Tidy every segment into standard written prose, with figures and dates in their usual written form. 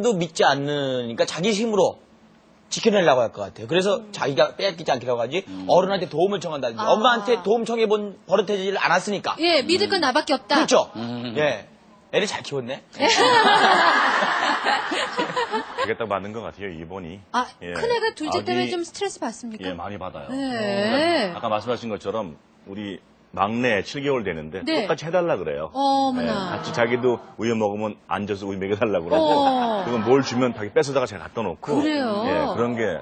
도 믿지 않으니까 자기 힘으로 지켜내려고 할 것 같아요. 그래서 자기가 빼앗기지 않기라고 하지 어른한테 도움을 청한다든지 엄마한테 도움 청해본 버릇해지질 않았으니까. 예, 믿을 건 나밖에 없다. 그렇죠. 예, 애를 잘 키웠네. 그게 딱 맞는 것 같아요, 이번이. 아, 예. 큰애가 둘째 때문에 아기- 좀 스트레스 받습니까? 예, 많이 받아요. 네. 아까 말씀하신 것처럼 우리 막내 7개월 되는데 네. 똑같이 해달라 그래요. 어머나. 같이 자기도 우유 먹으면 앉아서 우유 먹여달라고 그러고 그건 뭘 주면 자기 뺏어다가 잘 갖다 놓고 그래요? 예, 그런 게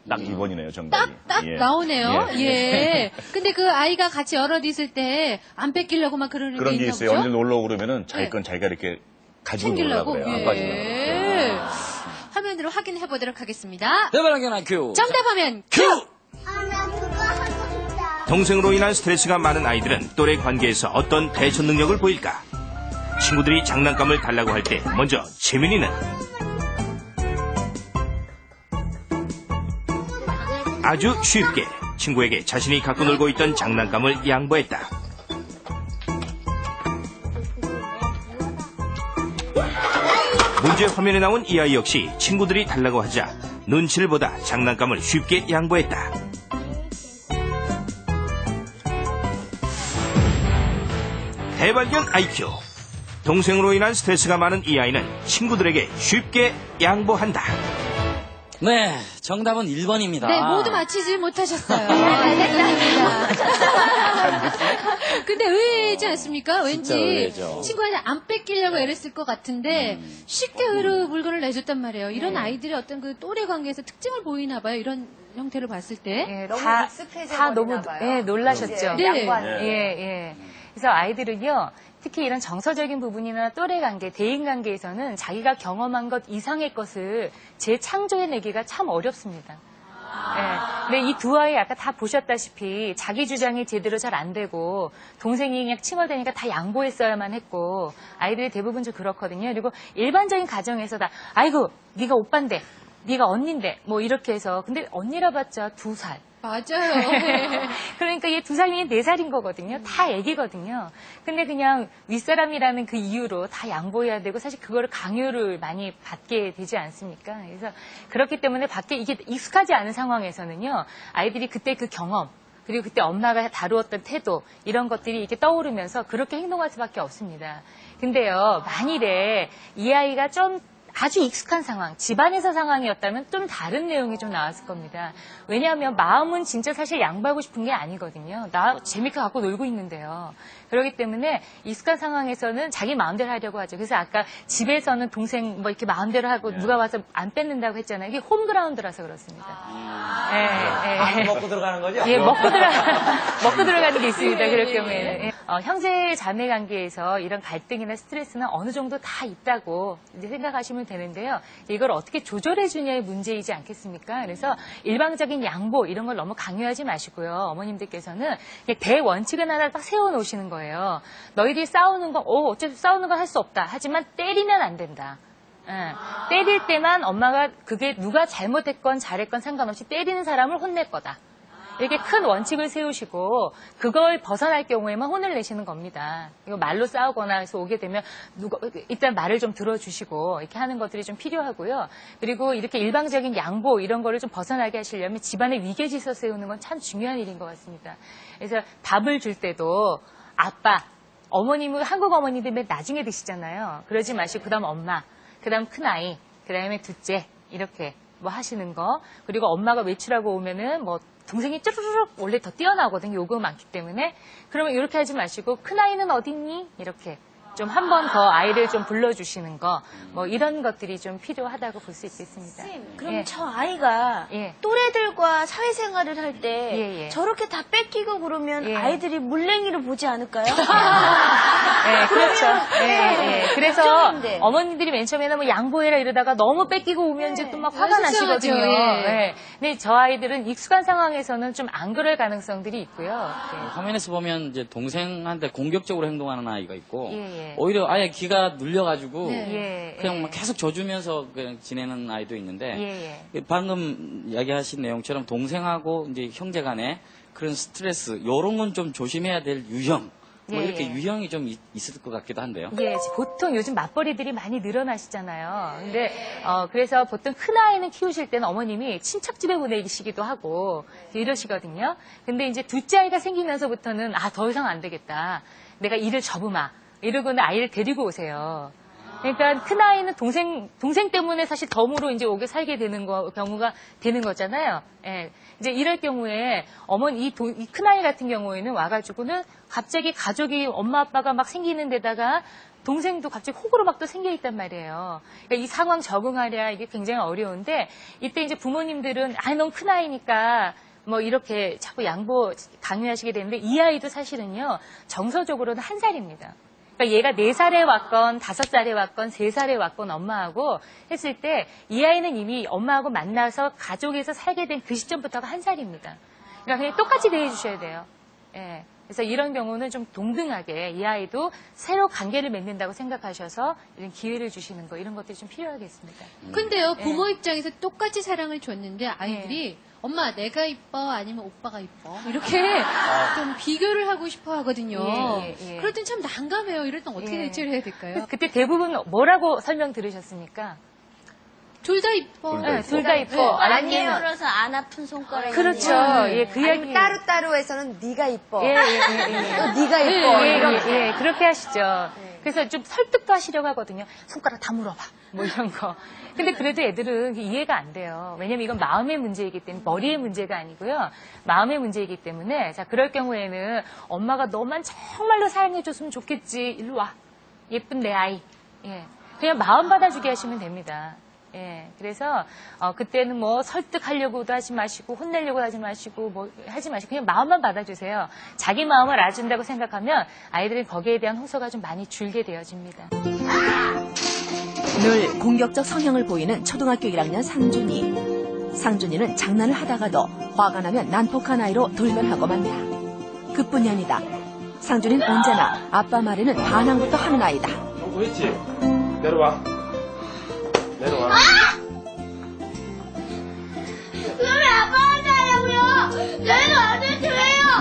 딱 이번이네요, 정답이. 딱 예. 나오네요. 예. 예. 근데 그 아이가 같이 여럿 있을 때 안 뺏기려고 막 그러는 그런 게 있나 있어요. 보죠? 언제 놀러 오고 그러면은 자기 네. 건 자기가 이렇게 가지고 챙기려고? 놀라고 그래요. 안 빠지려고. 예. 화면으로 확인해 보도록 하겠습니다. 대바라기나 큐. 정답하면 큐. 아, 나 그거 하고 싶다. 동생으로 인한 스트레스가 많은 아이들은 또래 관계에서 어떤 대처 능력을 보일까? 친구들이 장난감을 달라고 할 때 먼저 재민이는 아주 쉽게 친구에게 자신이 갖고 놀고 있던 장난감을 양보했다. 문제 화면에 나온 이 아이 역시 친구들이 달라고 하자 눈치를 보다 장난감을 쉽게 양보했다. 대발견 IQ. 동생으로 인한 스트레스가 많은 이 아이는 친구들에게 쉽게 양보한다. 네, 정답은 1번입니다. 네, 모두 맞히지 못하셨어요. 근데 의외이지 않습니까? 진짜 왠지 의외죠. 친구한테 안 뺏기려고 애를 쓸 것 같은데 쉽게 의외로 물건을 내줬단 말이에요. 이런 아이들의 어떤 그 또래 관계에서 특징을 보이나 봐요. 이런 형태를 봤을 때. 예, 너무 다 익숙해져 너무 버리나 봐요. 예, 놀라셨죠. 네. 양보하는 예, 예. 그래서 아이들은요, 특히 이런 정서적인 부분이나 또래 관계, 대인 관계에서는 자기가 경험한 것 이상의 것을 재창조해내기가 참 어렵습니다. 예. 근데 이 두 아이 아까 다 보셨다시피 자기 주장이 제대로 잘 안 되고 동생이 그냥 칭얼대니까 다 양보했어야만 했고 아이들이 대부분 좀 그렇거든요. 그리고 일반적인 가정에서 다 아이고 네가 오빠인데 네가 언니인데 뭐 이렇게 해서 근데 언니라 봤자 2살. 맞아요. 그러니까 얘 2살이면 4살인 거거든요. 다 애기거든요. 근데 그냥 윗사람이라는 그 이유로 다 양보해야 되고 사실 그거를 강요를 많이 받게 되지 않습니까? 그래서 그렇기 때문에 밖에 이게 익숙하지 않은 상황에서는요. 아이들이 그때 그 경험 그리고 그때 엄마가 다루었던 태도 이런 것들이 이렇게 떠오르면서 그렇게 행동할 수밖에 없습니다. 근데요. 만일에 이 아이가 좀 아주 익숙한 상황, 집안에서 상황이었다면 좀 다른 내용이 좀 나왔을 겁니다. 왜냐하면 마음은 진짜 사실 양보하고 싶은 게 아니거든요. 나 재밌게 갖고 놀고 있는데요. 그렇기 때문에 익숙한 상황에서는 자기 마음대로 하려고 하죠. 그래서 아까 집에서는 동생 뭐 이렇게 마음대로 하고 누가 와서 안 뺏는다고 했잖아요. 이게 홈그라운드라서 그렇습니다. 예. 먹고 들어가는 거죠? 예, 먹고 들어가는 게 있습니다. 그럴 경우에는. 예. 형제 자매 관계에서 이런 갈등이나 스트레스는 어느 정도 다 있다고 이제 생각하시면 되는데요. 이걸 어떻게 조절해 주냐의 문제이지 않겠습니까? 그래서 일방적인 양보 이런 걸 너무 강요하지 마시고요. 어머님들께서는 그냥 대원칙을 하나 딱 세워 놓으시는 거예요. 너희들이 싸우는 거, 어차피 싸우는 건 할 수 없다. 하지만 때리면 안 된다. 때릴 때만 엄마가 그게 누가 잘못했건 잘했건 상관없이 때리는 사람을 혼낼 거다. 이렇게 큰 원칙을 세우시고 그걸 벗어날 경우에만 혼을 내시는 겁니다. 이거 말로 싸우거나 해서 오게 되면 일단 말을 좀 들어주시고 이렇게 하는 것들이 좀 필요하고요. 그리고 이렇게 일방적인 양보 이런 거를 좀 벗어나게 하시려면 집안의 위계질서 세우는 건 참 중요한 일인 것 같습니다. 그래서 밥을 줄 때도 아빠, 어머님은 한국 어머니들 맨 나중에 드시잖아요. 그러지 마시고 그다음 엄마, 그다음 큰아이, 그다음에 둘째 이렇게 뭐 하시는 거. 그리고 엄마가 외출하고 오면은 뭐 동생이 쭈르륵 원래 더 뛰어나거든요. 요구가 많기 때문에. 그러면 이렇게 하지 마시고 큰아이는 어딨니? 이렇게 좀 한 번 더 아이를 좀 불러주시는 거. 뭐 이런 것들이 좀 필요하다고 볼 수 있겠습니다. 선생님, 그럼 예. 저 아이가 예. 또래들과 사회생활을 할 때 예, 예. 저렇게 다 뺏기고 그러면 예. 아이들이 물냉이를 보지 않을까요? 네, 그렇죠. 네. 그래서 걱정인데. 어머니들이 맨 처음에는 뭐 양보해라 이러다가 너무 뺏기고 오면 이제 또 막 화가 속상하죠. 나시거든요. 예. 네. 근데 저 아이들은 익숙한 상황에서는 좀 안 그럴 가능성들이 있고요. 화면에서 보면 이제 동생한테 공격적으로 행동하는 아이가 있고 예. 오히려 아예 기가 눌려가지고 네. 그냥 막 계속 줘주면서 그냥 지내는 아이도 있는데 예. 방금 이야기하신 내용처럼 동생하고 이제 형제간에 그런 스트레스 이런 건 좀 조심해야 될 유형 뭐 예, 이렇게 예. 유형이 좀 있을 것 같기도 한데요. 예, 보통 요즘 맞벌이들이 많이 늘어나시잖아요. 근데 그래서 보통 큰 아이는 키우실 때는 어머님이 친척집에 보내시기도 하고 이러시거든요. 근데 이제 둘째 아이가 생기면서부터는 더 이상 안 되겠다. 내가 일을 접으마. 이러고는 아이를 데리고 오세요. 그러니까 큰 아이는 동생 때문에 사실 덤으로 이제 오게 살게 되는 경우가 되는 거잖아요. 예. 이제 이럴 경우에 이 큰 아이 같은 경우에는 와가지고는 갑자기 가족이 엄마 아빠가 막 생기는 데다가 동생도 갑자기 호구로 막 또 생겨 있단 말이에요. 그러니까 이 상황 적응하랴 이게 굉장히 어려운데 이때 이제 부모님들은 너무 큰 아이니까 뭐 이렇게 자꾸 양보 강요하시게 되는데 이 아이도 사실은요 정서적으로는 1살입니다. 그러니까 얘가 4살에 왔건 5살에 왔건 3살에 왔건 엄마하고 했을 때 이 아이는 이미 엄마하고 만나서 가족에서 살게 된 그 시점부터가 1살입니다. 그러니까 그냥 똑같이 대해주셔야 돼요. 예. 그래서 이런 경우는 좀 동등하게 이 아이도 새로 관계를 맺는다고 생각하셔서 이런 기회를 주시는 거 이런 것들이 좀 필요하겠습니다. 근데요, 부모 입장에서 똑같이 사랑을 줬는데 아이들이 엄마 내가 이뻐 아니면 오빠가 이뻐 이렇게 좀 비교를 하고 싶어 하거든요. 예. 그럴 땐 참 난감해요. 이럴 땐 어떻게 예. 대처를 해야 될까요? 그때 대부분 뭐라고 설명 들으셨습니까? 둘 다 이뻐. 네, 둘 다 이뻐. 많이 힘들어서 안 아픈 손가락이 그렇죠. 예, 그 이야기. 아니면 따로따로에서는 네가 이뻐. 예. 네가 이뻐. 예, 그렇게 하시죠. 그래서 좀 설득도 하시려고 하거든요. 손가락 다물어봐. 뭐 이런 거. 근데 그래도 애들은 이해가 안 돼요. 왜냐면 이건 마음의 문제이기 때문에, 머리의 문제가 아니고요. 마음의 문제이기 때문에, 자, 그럴 경우에는 엄마가 너만 정말로 사랑해줬으면 좋겠지. 일로 와. 예쁜 내 아이. 예. 그냥 마음 받아주게 하시면 됩니다. 예, 그래서 그때는 뭐 설득하려고도 하지 마시고 혼내려고 하지 마시고 뭐 하지 마시고 그냥 마음만 받아주세요. 자기 마음을 알아준다고 생각하면 아이들은 거기에 대한 호소가 좀 많이 줄게 되어집니다. 늘 공격적 성향을 보이는 초등학교 1학년 상준이. 상준이는 장난을 하다가도 화가 나면 난폭한 아이로 돌변하고 만다. 그뿐이 아니다. 상준이는 언제나 아빠 말에는 반항부터 하는 아이다. 그렇지. 내려와. 내려와. 그러면 아빠한테 하려고요. 내가 안 해도 왜요?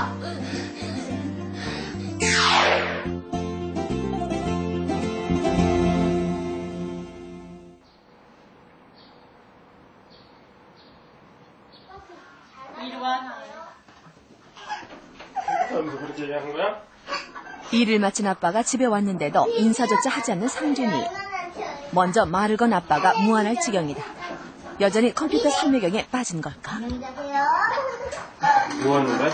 하면서 그렇게 얘기하는 거야? 일을 마친 아빠가 집에 왔는데도 인사조차 하지 않는 상준이. 먼저 말을 건 아빠가 무안할 지경이다. 여전히 컴퓨터 삼매경에 빠진 걸까? 뭐 하는데?